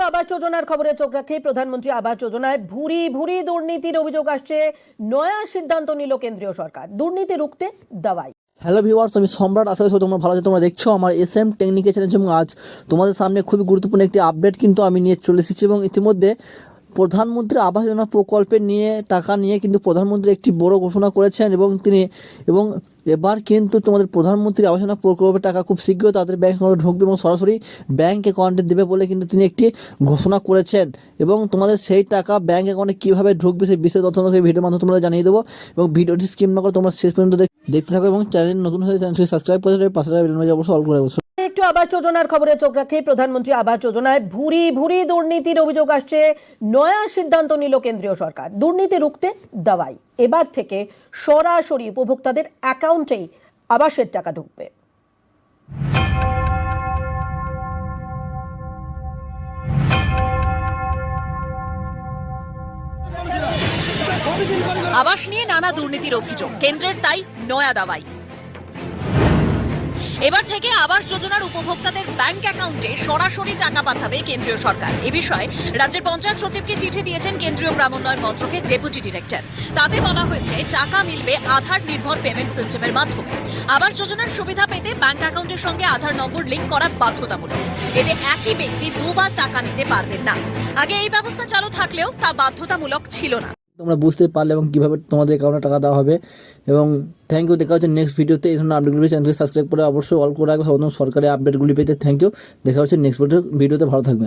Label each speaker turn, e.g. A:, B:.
A: আবাস যোজনার খবরে চোখ রাখে প্রধানমন্ত্রী আবাস যোজনায় ভুরি ভুরি দুর্নীতির অভিযোগ আসছে। নয়া সিদ্ধান্ত নিল কেন্দ্রীয় সরকার, দুর্নীতি রুখতে দাওয়াই।
B: হ্যালো ভিউয়ার্স, আমি সম্রাট। আশা করি তোমরা ভালো আছো। তোমরা দেখছো আমার SM টেকনিক্যাল চ্যানেল এবং আজ তোমাদের সামনে খুবই গুরুত্বপূর্ণ একটি আপডেট কিন্তু আমি নিয়ে চলে এসেছি। এবং ইতিমধ্যে প্রধানমন্ত্রী আবাস যোজনা প্রকল্পের টাকা নিয়ে কিন্তু প্রধানমন্ত্রী একটি বড় ঘোষণা করেছেন এবং এবার কিন্তু তোমাদের প্রধানমন্ত্রী আবাস যোজনা প্রকল্পের টাকা খুব শীঘ্রই তাদের ব্যাংক অ্যাকাউন্টে ঢুকবে এবং সরাসরি ব্যাংক অ্যাকাউন্টে দেবে বলে কিন্তু তিনি একটি ঘোষণা করেছেন। এবং তোমাদের সেই টাকা ব্যাংক অ্যাকাউন্টে কীভাবে ঢুকবে সেই বিষয়ে তথ্য এই ভিডিওর মাধ্যমে তোমরা জানিয়ে দেবো। এবং ভিডিওটি স্কিপ না করে তোমরা শেষ পর্যন্ত দেখতে থাকো এবং চ্যানেল নতুন হলে চ্যানেলটি সাবস্ক্রাইব করে পাশে অবশ্যই অল করে অবশ্যই।
A: একটু আবাস যোজনার খবরে চোখ রাখে প্রধানমন্ত্রী আবাস যোজনায় ভুরি ভুরি দুর্নীতির অভিযোগ আসছে। নয়া সিদ্ধান্ত নিল কেন্দ্রীয় সরকার, দুর্নীতি রুখতে দাওয়াই। এবার থেকে সরাসরি উপভোক্তাদের অ্যাকাউন্টেই আবাসের টাকা ঢুকবে।
C: আবাস নিয়ে নানা দুর্নীতির অভিযোগ, কেন্দ্রের তাই নয়া দাওয়াই। এবার থেকে আবাস যোজনার উপভোক্তাদের ব্যাংক অ্যাকাউন্টে সরাসরি টাকা পাঠাবে কেন্দ্রীয় সরকার। এ বিষয়ে রাজ্যের পঞ্চায়েত সচিবকে চিঠি দিয়েছেন কেন্দ্রীয় গ্রামোন্নয়ন মন্ত্রকের ডেপুটি ডিরেক্টর। তাতে বলা হয়েছে টাকা মিলবে আধার নির্ভর পেমেন্ট সিস্টেমের মাধ্যমে। আবাস যোজনার সুবিধা পেতে ব্যাংক অ্যাকাউন্টের সঙ্গে আধার নম্বর লিঙ্ক করা বাধ্যতামূলক। এতে একই ব্যক্তি দুবার টাকা নিতে পারবেন না। আগে এই ব্যবস্থা চালু থাকলেও তা বাধ্যতামূলক ছিল না।
B: তোমরা বুঝতে পারলে এবং কীভাবে তোমাদের অ্যাকাউন্টে টাকা দেওয়া হবে। এবং থ্যাংক ইউ। দেখা হচ্ছে নেক্সট ভিডিওতে। এই ধরনের আপডেটগুলি চ্যানেলকে সাবস্ক্রাইব করে অবশ্যই অল করে রাখবে সরকারি আপডেটগুলি পেতে। Thank you. দেখা হচ্ছে নেক্সট ভিডিওতে। ভালো থাকবেন।